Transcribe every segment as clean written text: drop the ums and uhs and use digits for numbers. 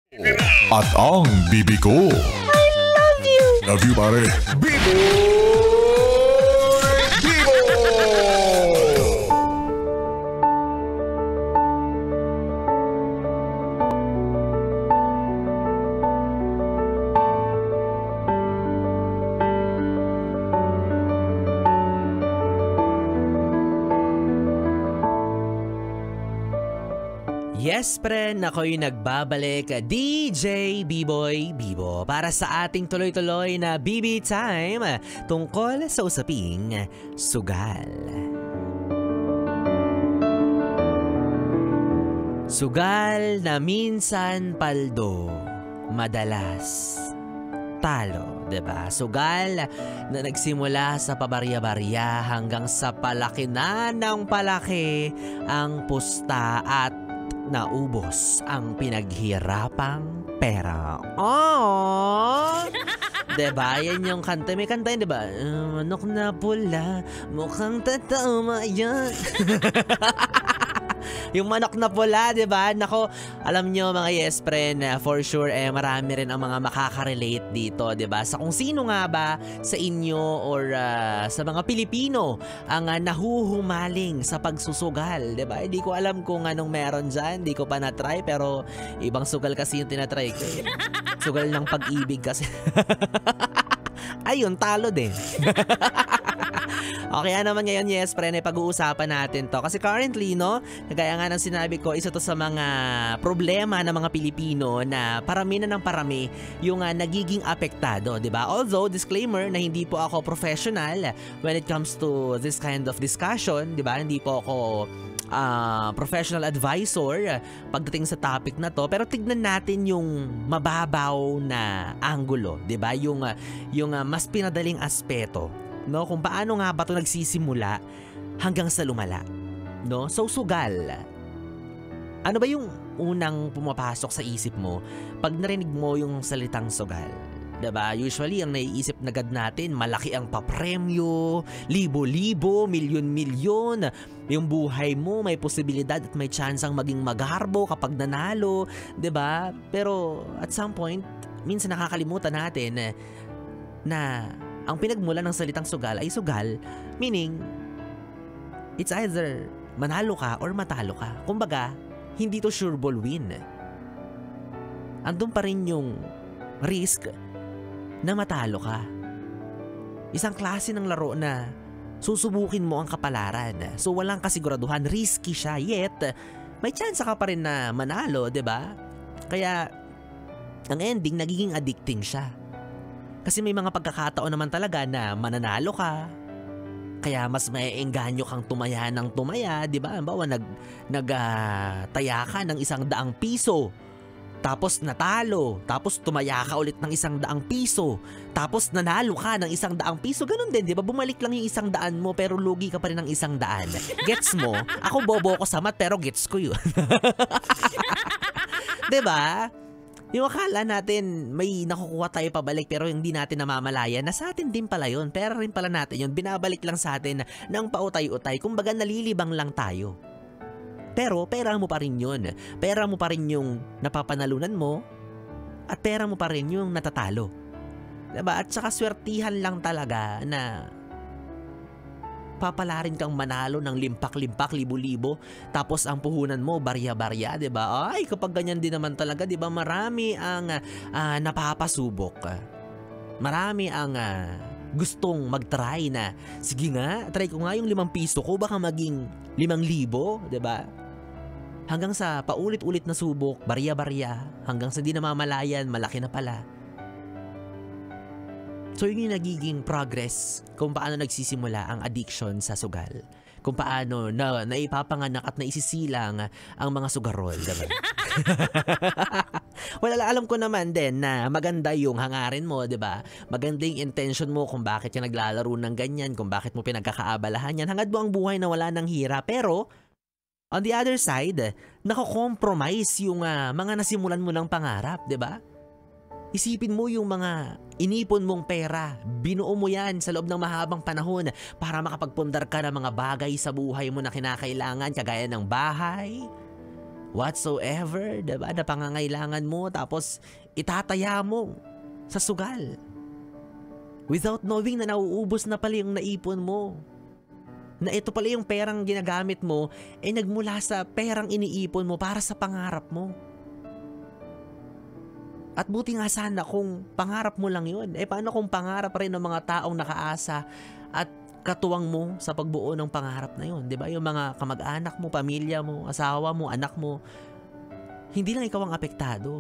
At ang bibi ko. Love you! Love you, pare. Bibo! Bibo! Yes, friend, ako'y nagbabalik, DJ B-Boy Bibo, para sa ating tuloy-tuloy na BB Time tungkol sa usaping sugal. Sugal na minsan paldo, madalas talo, diba? Sugal na nagsimula sa pabarya-barya hanggang sa palaki na ng palaki ang pusta at naubos ang pinaghirapang pera. Oh! Diba? Yan yung kanta. May kanta yun, diba? Manok na pula, mukhang tatama yan. Yung manok na pula, diba? Nako, alam nyo mga yes friend, for sure, marami rin ang mga makaka-relate dito, diba? Sa kung sino nga ba sa inyo or sa mga Pilipino ang nahuhumaling sa pagsusugal, diba? Hindi ko alam kung anong meron dyan, hindi ko pa na-try, pero ibang sugal kasi yung tinatry ko. Sugal ng pag-ibig kasi. Ayun, talo din. Okay, naman ngayon, yes, friend, pag-uusapan natin to. Kasi currently, no, kagaya nga ng sinabi ko, isa to sa mga problema ng mga Pilipino na parami na ng parami yung nagiging apektado, di ba? Although, disclaimer na hindi po ako professional when it comes to this kind of discussion, di ba? Hindi po ako professional advisor pagdating sa topic na to, pero tignan natin yung mababaw na anggulo, 'di ba? Yung mas pinadaling aspeto, no? Kung paano nga ba 'to nagsisimula hanggang sa lumala, no? So sugal. Ano ba yung unang pumapasok sa isip mo pag narinig mo yung salitang sugal? Diba? Usually, ang naiisip na agad natin, malaki ang papremyo, libo-libo, milyon-milyon. Yung buhay mo, may posibilidad at may chance ang maging magarbo kapag nanalo. Diba? Pero at some point, minsan nakakalimutan natin na ang pinagmula ng salitang sugal ay sugal, meaning, it's either manalo ka or matalo ka. Kumbaga, hindi to sure ball win. Andun pa rin yung risk na matalo ka. Isang klase ng laro na susubukin mo ang kapalaran. So walang kasiguraduhan, risky siya, yet may chance ka pa rin na manalo, 'di ba? Kaya ang ending nagiging addicting siya. Kasi may mga pagkakataon naman talaga na mananalo ka. Kaya mas maiengganyo kang tumaya ng tumaya, 'di ba? Halimbawa nagtaya ka ng 100 piso. Tapos natalo, tapos tumaya ka ulit ng 100 piso, tapos nanalo ka ng 100 piso, ganun din, di ba? Bumalik lang yung 100 mo pero lugi ka pa rin ng 100. Gets mo? Ako bobo ko sa math pero gets ko yun. Di ba? Yung akala natin may nakukuha tayo pabalik pero hindi natin namamalayan na sa atin din pala yun. Pera rin pala natin yun, binabalik lang sa atin ng pautay-utay, kumbaga nalilibang lang tayo. Pero pera mo pa rin yun. Pera mo pa rin yung napapanalunan mo at pera mo pa rin yung natatalo. Diba? At saka swertihan lang talaga na papalarin kang manalo ng limpak-limpak, libo-libo, tapos ang puhunan mo barya-barya, diba? Ay, kapag ganyan din naman talaga, diba? Marami ang napapasubok. Marami ang gustong mag-try na, sige nga, try ko nga yung 5 piso ko, baka maging 5,000, diba? Hanggang sa paulit-ulit na subok, barya-barya, hanggang sa di namamalayan, malaki na pala. So yun yung nagiging progress kung paano nagsisimula ang addiction sa sugal. Kung paano naipapanganak at naisisilang ang mga sugarol, diba? Well, alam ko naman din na maganda yung hangarin mo, diba? Maganda yung intention mo kung bakit ka naglalaro ng ganyan, kung bakit mo pinagkakaabalahan yan. Hangad mo ang buhay na wala ng hira, pero on the other side, nako-compromise yung mga nasimulan mo ng pangarap, 'di ba? Isipin mo yung mga inipon mong pera, binuo mo yan sa loob ng mahabang panahon para makapagpundar ka ng mga bagay sa buhay mo na kinakailangan, kagaya ng bahay, whatsoever, diba, na pangangailangan mo, tapos itataya mo sa sugal. Without knowing na nauubos na pala yung naipon mo. Na ito pala yung perang ginagamit mo, nagmula sa perang iniipon mo para sa pangarap mo. At buti nga sana kung pangarap mo lang yun. Paano kung pangarap rin ng mga taong nakaasa at katuwang mo sa pagbuo ng pangarap na yun? Diba? Yung mga kamag-anak mo, pamilya mo, asawa mo, anak mo, hindi lang ikaw ang apektado,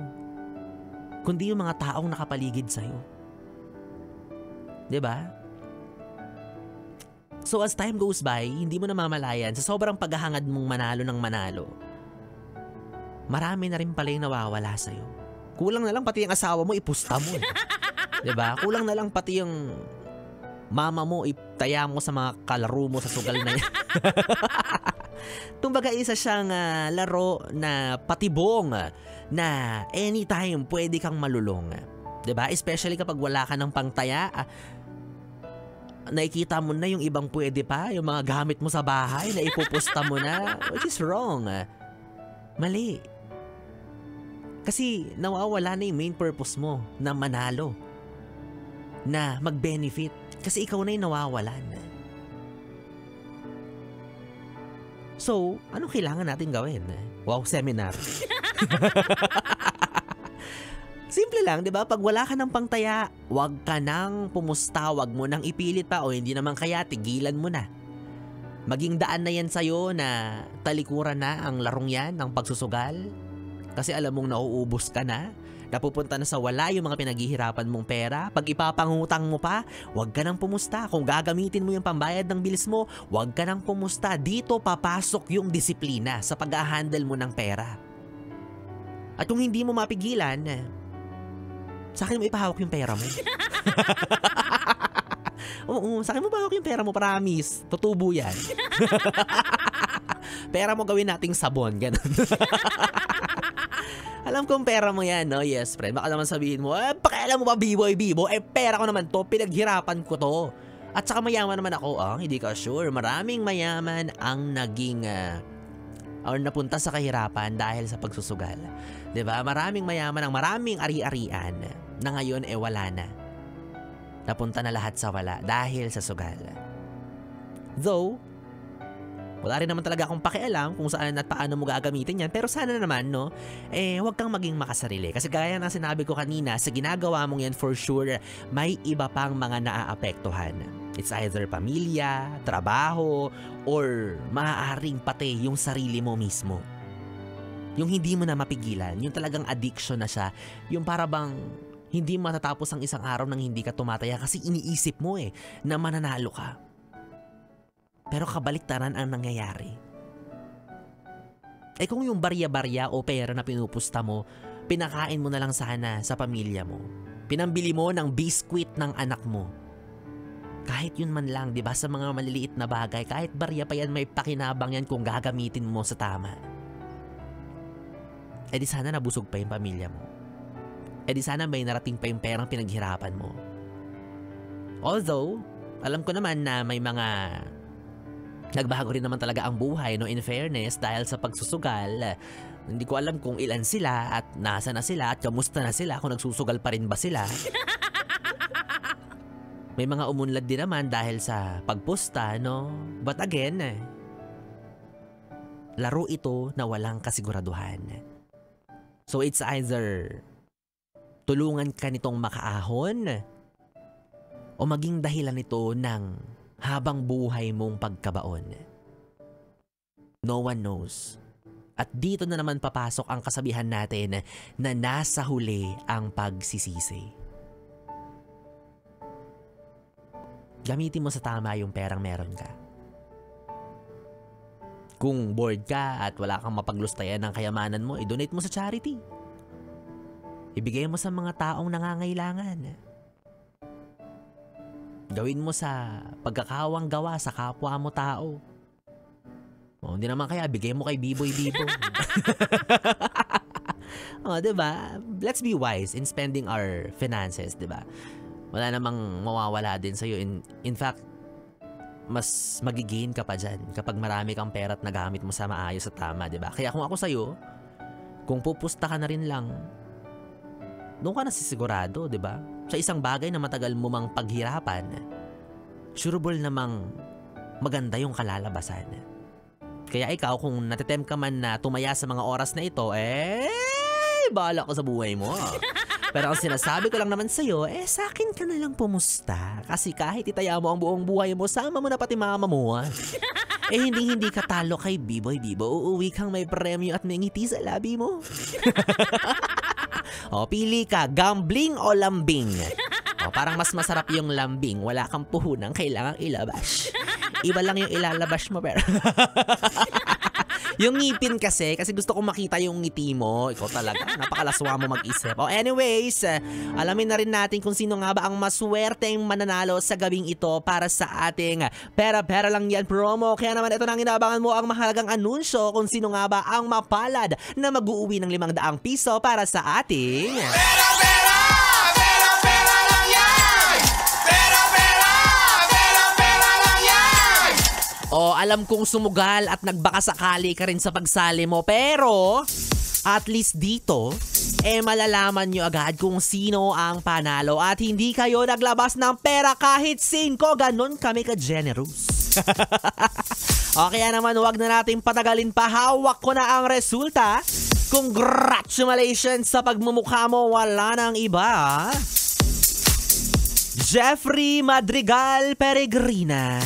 kundi yung mga taong nakapaligid sa'yo. Diba? So as time goes by, hindi mo namamalayan sa sobrang paghahangad mong manalo ng manalo, marami na rin pala yung nawawala sa'yo. Kulang na lang pati yung asawa mo, ipusta mo. Diba? Kulang na lang pati yung mama mo, itaya mo sa mga kalaro mo sa sugal na yan. Kumbaga isa siyang laro na patibong na anytime pwede kang malulong. Diba? Especially kapag wala ka ng pangtaya, nakikita mo na yung ibang pwede pa, yung mga gamit mo sa bahay na ipupusta mo na, which is wrong. Mali. Kasi nawawala na yung main purpose mo na manalo, na mag-benefit. Kasi ikaw na yung nawawalan. So, anong kailangan natin gawin? Wow, seminar. Simple lang, di ba? Pag wala ka ng pangtaya, wag ka nang pumusta, wag mo nang ipilit pa, o hindi naman kaya, tigilan mo na. Maging daan na yan sa'yo na talikuran na ang larong yan ng pagsusugal. Kasi alam mong nauubos ka na, napupunta na sa wala yung mga pinaghihirapan mong pera. Pag ipapangutang mo pa, wag ka nang pumusta. Kung gagamitin mo yung pambayad ng bilis mo, wag ka nang pumusta. Dito papasok yung disiplina sa pag-handle mo ng pera. At kung hindi mo mapigilan, sa akin mo ipahawak yung pera mo. Oo, sa akin mo ipahawak yung pera mo, promise. Tutubo yan. Pera mo gawin nating sabon, ganun. Alam kong pera mo yan, no? Yes, friend. Baka naman sabihin mo, pakialam mo ba, B-boy, B-boy? Pera ko naman to, pinaghirapan ko to. At saka mayaman naman ako, hindi ka sure. Maraming mayaman ang naging, or napunta sa kahirapan dahil sa pagsusugal. Diba? Maraming mayaman ang maraming ari-arian na ngayon wala na. Napunta na lahat sa wala dahil sa sugal. Though, wala rin naman talaga akong pakialam kung saan at paano mo gagamitin yan. Pero sana naman, no, huwag kang maging makasarili. Kasi gaya na sinabi ko kanina, sa ginagawa mong yan, for sure, may iba pang mga naaapektuhan. It's either pamilya, trabaho, or maaaring pati yung sarili mo mismo. Yung hindi mo na mapigilan, yung talagang addiction na siya, yung para bang hindi matatapos ang isang araw nang hindi ka tumataya kasi iniisip mo na mananalo ka. Pero kabaliktaran ang nangyayari. Kung yung barya-barya o pera na pinupusta mo, pinakain mo na lang sana sa pamilya mo. Pinambili mo ng biskwit ng anak mo. Kahit yun man lang, di ba, sa mga maliliit na bagay, kahit barya pa yan, may pakinabang yan kung gagamitin mo sa tama. Di sana nabusog pa yung pamilya mo. Di sana may narating pa yung perang pinaghirapan mo. Although, alam ko naman na may mga nagbago rin naman talaga ang buhay, no, in fairness, dahil sa pagsusugal. Hindi ko alam kung ilan sila at nasa na sila at kamusta na sila, kung nagsusugal pa rin ba sila. May mga umunlad din naman dahil sa pagpusta, no? But again, laro ito na walang kasiguraduhan. So it's either tulungan ka nitong makaahon o maging dahilan nito ng habang buhay mong pagkabaon. No one knows. At dito na naman papasok ang kasabihan natin na nasa huli ang pagsisisi. Gamitin mo sa tama yung perang meron ka. Kung bored ka at wala kang mapaglustayan ng kayamanan mo, i-donate mo sa charity. Ibigay mo sa mga taong nangangailangan. Gawin mo sa pagkakawang gawa sa kapwa mo tao. Hindi naman kaya, bigay mo kay B-boy Bibo. Diba? Let's be wise in spending our finances, diba? Wala namang mawawala din sa'yo. In fact, mas magigain ka pa dyan kapag marami kang pera at nagamit mo sa maayos at tama, diba? Kaya kung ako sa'yo, kung pupusta ka na rin lang, doon ka nasisigurado, di ba? Sa isang bagay na matagal mo mang paghirapan, sureball namang maganda yung kalalabasan. Kaya ikaw, kung natitem ka man na tumaya sa mga oras na ito, bahala ko sa buhay mo. Pero ang sinasabi ko lang naman sa'yo, sa akin ka na lang pumusta. Kasi kahit itaya mo ang buong buhay mo, sama mo na pati mama mo. Hindi ka talo kay Biboy Bibo. Uuwi kang may premyo at may ngiti sa labi mo. Pili ka, gambling o lambing? Parang mas masarap yung lambing. Wala kang puhunang kailangang ilabas. Iba lang yung ilalabas mo, pero... Yung ngipin kasi gusto kong makita yung ngiti mo. Ikaw talaga, napakalaswa mo mag-isip. Anyways, alamin na rin natin kung sino nga ba ang maswerteng mananalo sa gabing ito para sa ating Pera-Pera Lang Yan promo. Kaya naman ito nang inaabangan mo ang mahalagang anunsyo kung sino nga ba ang mapalad na mag-uuwi ng 500 piso para sa ating... Pera-Pera! Pera-Pera Lang Yan! Pera-Pera! Pera-Pera Lang Yan! Alam kong sumugal at nagbakasakali ka rin sa pagsali mo, pero at least dito, malalaman nyo agad kung sino ang panalo at hindi kayo naglabas ng pera kahit 5. Ganon kami ka-generous. Kaya naman wag na natin patagalin pa. Hawak ko na ang resulta. Congratulations sa pagmumukha mo. Wala nang iba. Jeffrey Madrigal Peregrina.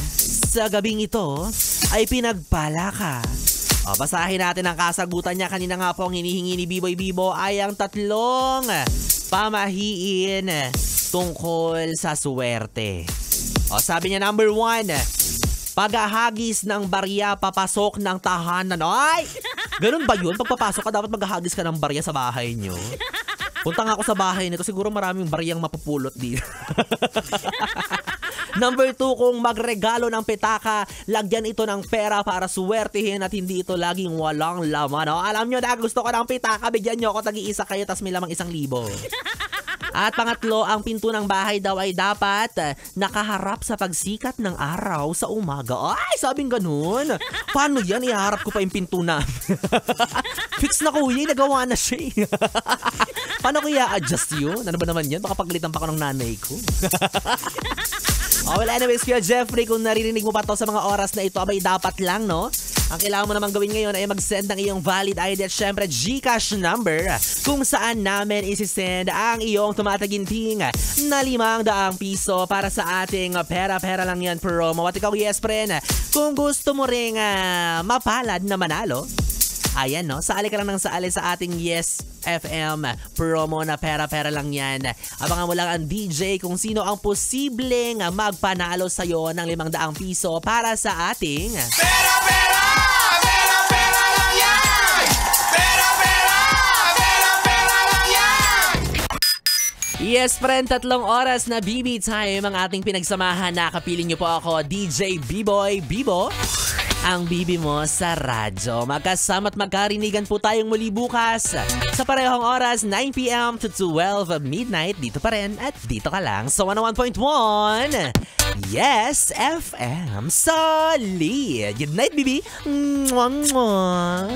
Sa gabing ito ay pinagpala ka. Basahin natin ang kasagutan niya. Kanina nga po ang hinihingi ni Biboy Bibo ay ang 3 pamahiin tungkol sa swerte. Sabi niya, number 1, paghahagis ng barya papasok ng tahanan. Ay! Ganun ba yun? Pagpapasok ka, dapat maghahagis ka ng barya sa bahay niyo. Punta nga ako sa bahay nito, siguro maraming baryang mapupulot dito. Number 2, kung magregalo ng petaka, lagyan ito ng pera para suwertihin at hindi ito laging walang laman. Alam nyo na, gusto ko ng petaka, bigyan nyo ako, tag-iisa kayo, tas may lamang 1,000. At pangatlo, ang pinto ng bahay daw ay dapat nakaharap sa pagsikat ng araw sa umaga. Ay, sabing ganun. Paano yan? Iharap ko pa yung pinto na. Fix na kuya, nagawa na siya. Paano ko i-adjust yun? Ano ba naman yan? Baka paglitan pa ko ng nanay ko. Well, anyways, Kuya Jeffrey, kung naririnig mo pa to sa mga oras na ito, abay dapat lang, no? Ang kailangan mo naman gawin ngayon ay mag-send ng iyong valid ID at syempre GCash number kung saan namin isi-send ang iyong tumataginting na 500 piso para sa ating Pera-Pera Lang Yan promo. At ikaw, yes, friend, kung gusto mo ring mapalad na manalo, ayan, no? Saali ka lang ng saali sa ating Yes FM promo na Pera-Pera Lang Yan. Abangan mo lang ang DJ kung sino ang posibleng magpanalo sa'yo ng 500 piso para sa ating Pera-Pera! Pera-Pera Lang Yan! Pera-Pera! Pera-Pera Lang Yan! Yes, friend, 3 oras na BB time ang ating pinagsamahan. Nakapiling niyo po ako, DJ Biboy Bibo, ang bibi mo sa radyo. Magkasama at magkarinigan po tayong muli bukas sa parehong oras, 9 p.m. to 12 midnight. Dito pa rin at dito ka lang sa 101.1 Yes FM Solid. Good night, bibi. Mwah, mwah.